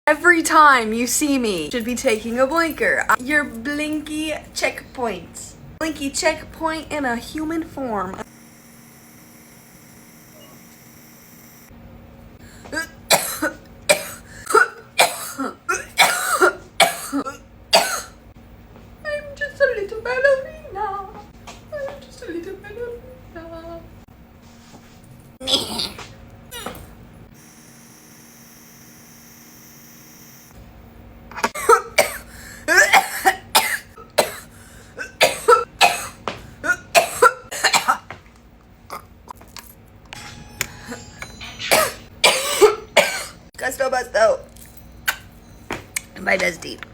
Every time you see me, you should be taking a blinker. Your blinky checkpoint. Blinky checkpoint in a human form. I'm just a little ballerina. I'm just a little ballerina. Gusto Busto. By Des Deep.